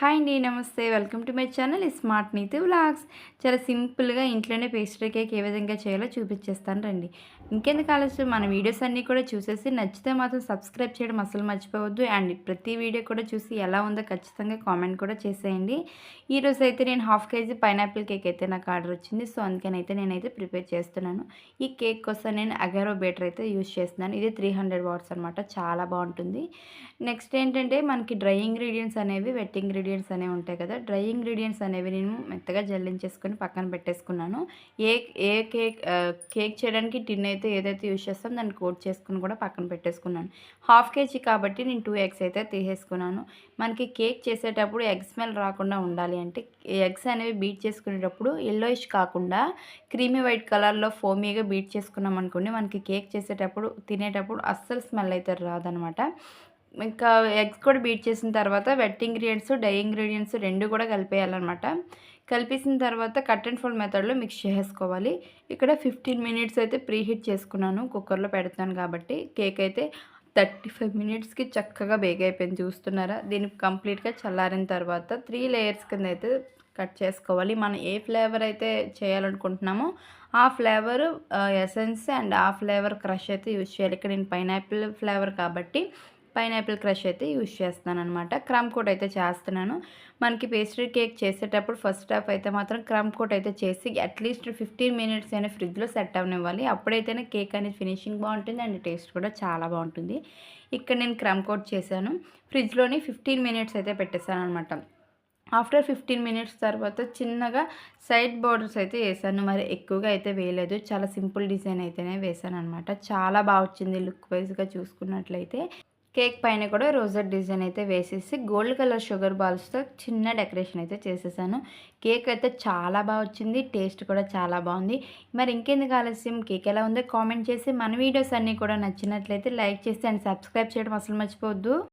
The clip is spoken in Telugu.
హాయ్ అండి. నమస్తే. Welcome to my channel smart NITI vlogs. చాలా సింపుల్‌గా ఇంట్లోనే పేస్ట్రీ కేక్ ఏ విధంగా చేయాలో చూపించేస్తాను రండి. ఇంకెందుకు ఆలస్యం, మన వీడియోస్ అన్నీ కూడా చూసేసి నచ్చితే మాత్రం సబ్స్క్రైబ్ చేయడం అస్సలు మర్చిపోవద్దు. అండ్ ప్రతి వీడియో కూడా చూసి ఎలా ఉందో ఖచ్చితంగా కామెంట్ కూడా చేసేయండి. ఈరోజు అయితే నేను హాఫ్ కేజీ పైనాపిల్ కేక్ అయితే నాకు ఆర్డర్ వచ్చింది. సో అందుకనైతే నేనైతే ప్రిపేర్ చేస్తున్నాను. ఈ కేక్ కోసం నేను అగారో బేటర్ అయితే యూజ్ చేస్తున్నాను. ఇది 300 వాట్స్ అనమాట. చాలా బాగుంటుంది. నెక్స్ట్ ఏంటంటే మనకి డ్రై ఇంగ్రీడియంట్స్ అనేవి, వెట్ ఇంగ్రీడియంట్స్ అనేవి ఉంటాయి కదా. డ్రై ఇంగ్రీడియంట్స్ అనేవి నేను మెత్తగా జల్లించేసుకొని పక్కన పెట్టేసుకున్నాను. ఏ ఏ కేక్ చేయడానికి టిన్ అయితే ఏదైతే యూజ్ చేస్తామో దాన్ని కోట్ చేసుకుని కూడా పక్కన పెట్టేసుకున్నాను. హాఫ్ కేజీ కాబట్టి నేను 2 ఎగ్స్ అయితే తీసేసుకున్నాను. మనకి కేక్ చేసేటప్పుడు ఎగ్ స్మెల్ రాకుండా ఉండాలి అంటే ఎగ్స్ అనేవి బీట్ చేసుకునేటప్పుడు ఎల్లోయిష్ కాకుండా క్రీమీ వైట్ కలర్లో ఫోమీగా బీట్ చేసుకున్నాం అనుకోండి, మనకి కేక్ చేసేటప్పుడు తినేటప్పుడు అస్సలు స్మెల్ అయితే రాదనమాట. ఇంకా ఎగ్స్ కూడా బీట్ చేసిన తర్వాత వెట్ ఇంగ్రీడియంట్స్, డ్రై ఇంగ్రీడియంట్స్ 2 కూడా కలిపేయాలన్నమాట. కలిపేసిన తర్వాత కట్ అండ్ ఫోల్డ్ మెథడ్లో మిక్స్ చేసుకోవాలి. ఇక్కడ 15 మినిట్స్ అయితే ప్రీహీట్ చేసుకున్నాను. కుక్కర్లో పెడతాను కాబట్టి కేక్ అయితే 35 మినిట్స్కి చక్కగా బేక్ అయిపోయింది. చూస్తున్నారా? దీన్ని కంప్లీట్గా చల్లారిన తర్వాత 3 లేయర్స్ కింద అయితే కట్ చేసుకోవాలి. మనం ఏ ఫ్లేవర్ అయితే చేయాలనుకుంటున్నామో ఆ ఫ్లేవర్ ఎసెన్స్ అండ్ ఆ ఫ్లేవర్ క్రష్ అయితే యూజ్ చేయాలి. ఇక్కడ నేను పైనాపిల్ ఫ్లేవర్ కాబట్టి పైనాపిల్ క్రష్ అయితే యూజ్ చేస్తున్నాను అనమాట. క్రమ్ కోట్ అయితే చేస్తున్నాను. మనకి పేస్ట్రీ కేక్ చేసేటప్పుడు ఫస్ట్ హాఫ్ అయితే మాత్రం క్రమ్ కోట్ అయితే చేసి అట్లీస్ట్ 15 మినిట్స్ అయినా ఫ్రిడ్జ్లో సెట్ అవ్వనివ్వాలి. అప్పుడైతేనే కేక్ అనేది ఫినిషింగ్ బాగుంటుంది అండ్ టేస్ట్ కూడా చాలా బాగుంటుంది. ఇక్కడ నేను క్రమ్ కోట్ చేశాను. ఫ్రిడ్జ్లోని 15 మినిట్స్ అయితే పెట్టేశాను అనమాట. ఆఫ్టర్ 15 మినిట్స్ తర్వాత చిన్నగా సైడ్ బోర్డర్స్ అయితే వేసాను. మరి ఎక్కువగా అయితే వేయలేదు. చాలా సింపుల్ డిజైన్ అయితేనే వేసాను అనమాట. చాలా బాగా వచ్చింది లుక్ వైజ్గా చూసుకున్నట్లయితే. కేక్ పైన కూడా రోజెట్ డిజైన్ అయితే వేసేసి గోల్డ్ కలర్ షుగర్ బాల్స్తో చిన్న డెకరేషన్ అయితే చేసేసాను. కేక్ అయితే చాలా బాగా వచ్చింది. టేస్ట్ కూడా చాలా బాగుంది. మరి ఇంకెందుకు ఆలస్యం, కేక్ ఎలా ఉందో కామెంట్ చేసి మన వీడియోస్ అన్నీ కూడా నచ్చినట్లయితే లైక్ చేసి అండ్ సబ్స్క్రైబ్ చేయడం అసలు మర్చిపోవద్దు.